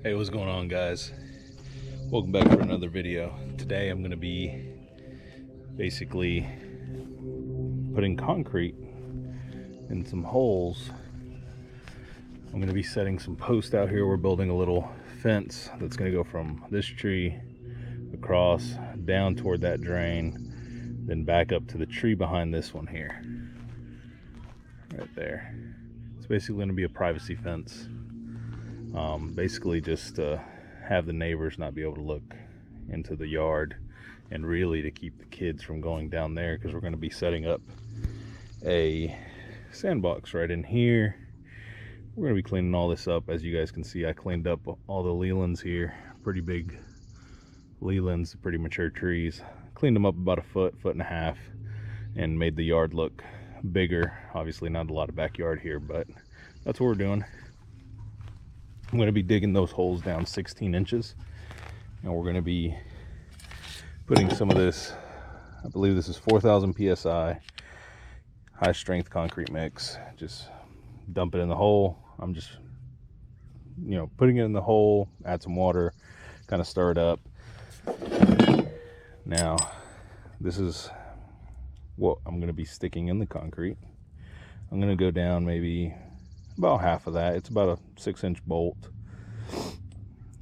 Hey, what's going on, guys? Welcome back for another video. Today I'm going to be basically putting concrete in some holes. I'm going to be setting some posts out here. We're building a little fence that's going to go from this tree across down toward that drain, then back up to the tree behind this one here, right there. It's basically going to be a privacy fence. Basically just have the neighbors not be able to look into the yard, and really to keep the kids from going down there, because we're going to be setting up a sandbox right in here. We're going to be cleaning all this up. As you guys can see, I cleaned up all the leylands here. Pretty big leylands, pretty mature trees. Cleaned them up about a foot and a half, and made the yard look bigger. Obviously not a lot of backyard here, but that's what we're doing. I'm going to be digging those holes down 16 inches, and we're going to be putting some of this, I believe this is 4,000 psi high strength concrete mix. Just dump it in the hole. I'm just, putting it in the hole, add some water, kind of stir it up. Now, this is what I'm going to be sticking in the concrete. I'm going to go down maybe about half of that. It's about a 6-inch bolt,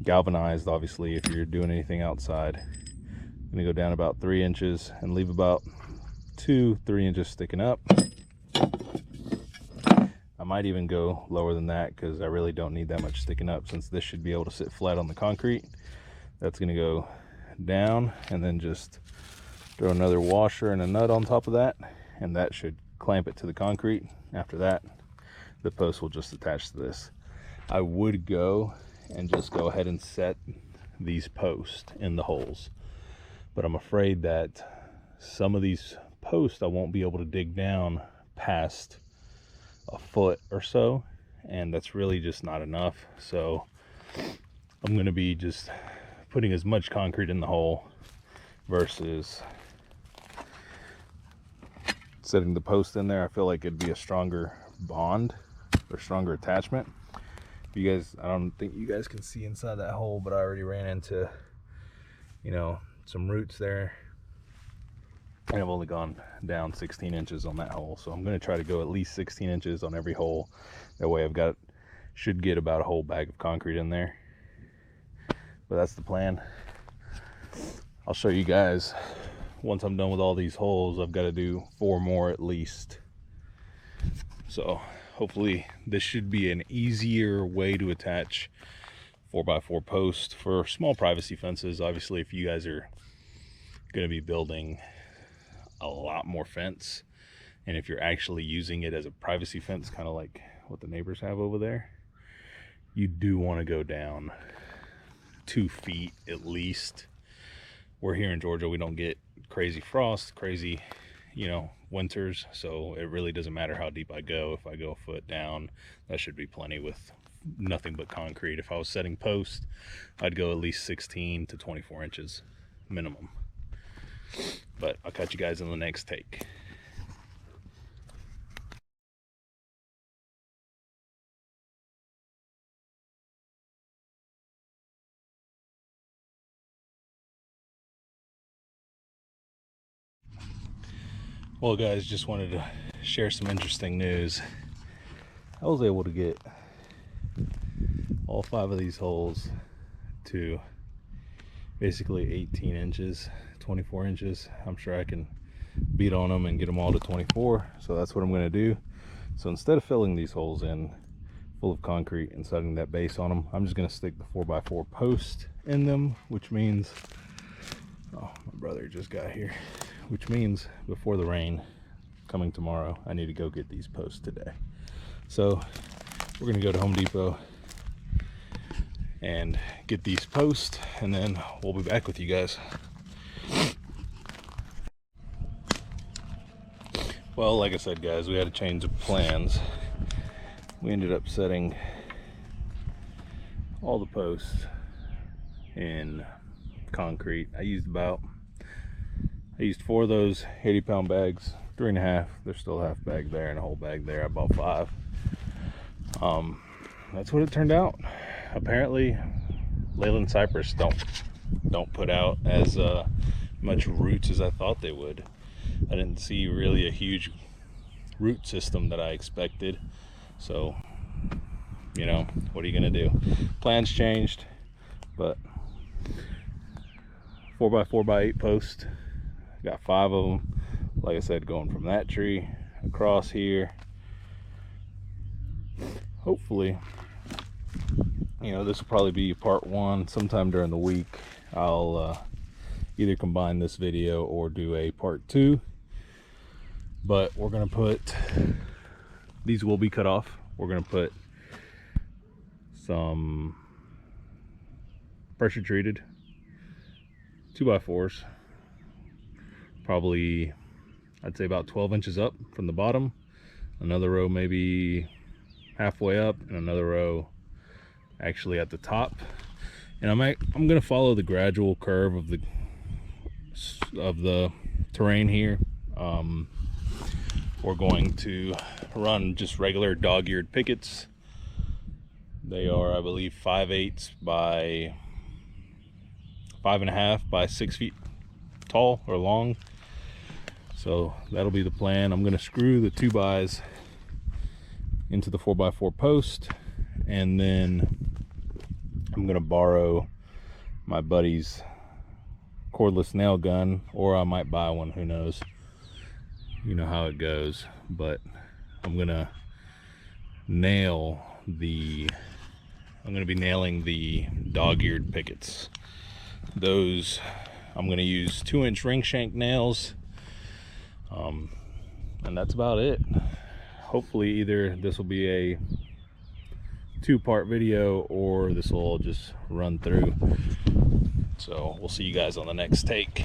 galvanized. Obviously, if you're doing anything outside, I'm gonna go down about 3 inches and leave about 2-3 inches sticking up. I might even go lower than that, because I really don't need that much sticking up, since this should be able to sit flat on the concrete. That's gonna go down, and then just throw another washer and a nut on top of that, and that should clamp it to the concrete. After that, the post will just attach to this. I would go and just go ahead and set these posts in the holes, but I'm afraid that some of these posts I won't be able to dig down past a foot or so, and that's really just not enough. So I'm going to be just putting as much concrete in the hole versus setting the post in there. I feel like it'd be a stronger bond or stronger attachment. You guys, I don't think you guys can see inside that hole, but I already ran into some roots there, and I've only gone down 16 inches on that hole. So I'm going to try to go at least 16 inches on every hole. That way should get about a whole bag of concrete in there. But that's the plan. I'll show you guys once I'm done with all these holes. I've got to do 4 more at least. So hopefully this should be an easier way to attach 4x4 posts for small privacy fences. Obviously, if you guys are going to be building a lot more fence, and if you're actually using it as a privacy fence, kind of like what the neighbors have over there, you do want to go down 2 feet at least. We're here in Georgia, we don't get crazy frost, crazy winters, so it really doesn't matter how deep I go. If I go a foot down, that should be plenty with nothing but concrete. If I was setting posts, I'd go at least 16 to 24 inches minimum. But I'll catch you guys in the next take. Well, guys, just wanted to share some interesting news. I was able to get all 5 of these holes to basically 18 inches, 24 inches. I'm sure I can beat on them and get them all to 24. So that's what I'm going to do. So instead of filling these holes in full of concrete and setting that base on them, I'm just going to stick the 4x4 post in them, which means, oh, my brother just got here, which means before the rain coming tomorrow, I need to go get these posts today. So we're going to go to Home Depot and get these posts, and then we'll be back with you guys. Well, like I said, guys, we had a change of plans. We ended up setting all the posts in concrete. I used 4 of those 80-pound bags, 3.5. There's still a half bag there and a whole bag there. I bought 5. That's what it turned out. Apparently leyland cypress don't put out as much roots as I thought they would. I didn't see really a huge root system that I expected. So, you know, what are you gonna do? Plans changed, but 4x4x8 post. Got 5 of them. Like I said, going from that tree across here. Hopefully, you know, this will probably be part 1. Sometime during the week I'll either combine this video or do a part 2. But we're gonna put, these will be cut off. We're gonna put some pressure treated 2x4s, probably I'd say about 12 inches up from the bottom, another row maybe halfway up, and another row actually at the top. And I'm gonna follow the gradual curve of the terrain here. We're going to run just regular dog-eared pickets. They are, I believe, 5/8 by 5.5 by 6 feet tall or long. So that'll be the plan. I'm gonna screw the 2x into the 4x4 post, and then I'm gonna borrow my buddy's cordless nail gun, or I might buy one, who knows. You know how it goes. But I'm gonna be nailing the dog-eared pickets. Those I'm gonna use 2-inch ring shank nails, and that's about it. Hopefully either this will be a 2-part video or this will all just run through. So we'll see you guys on the next take.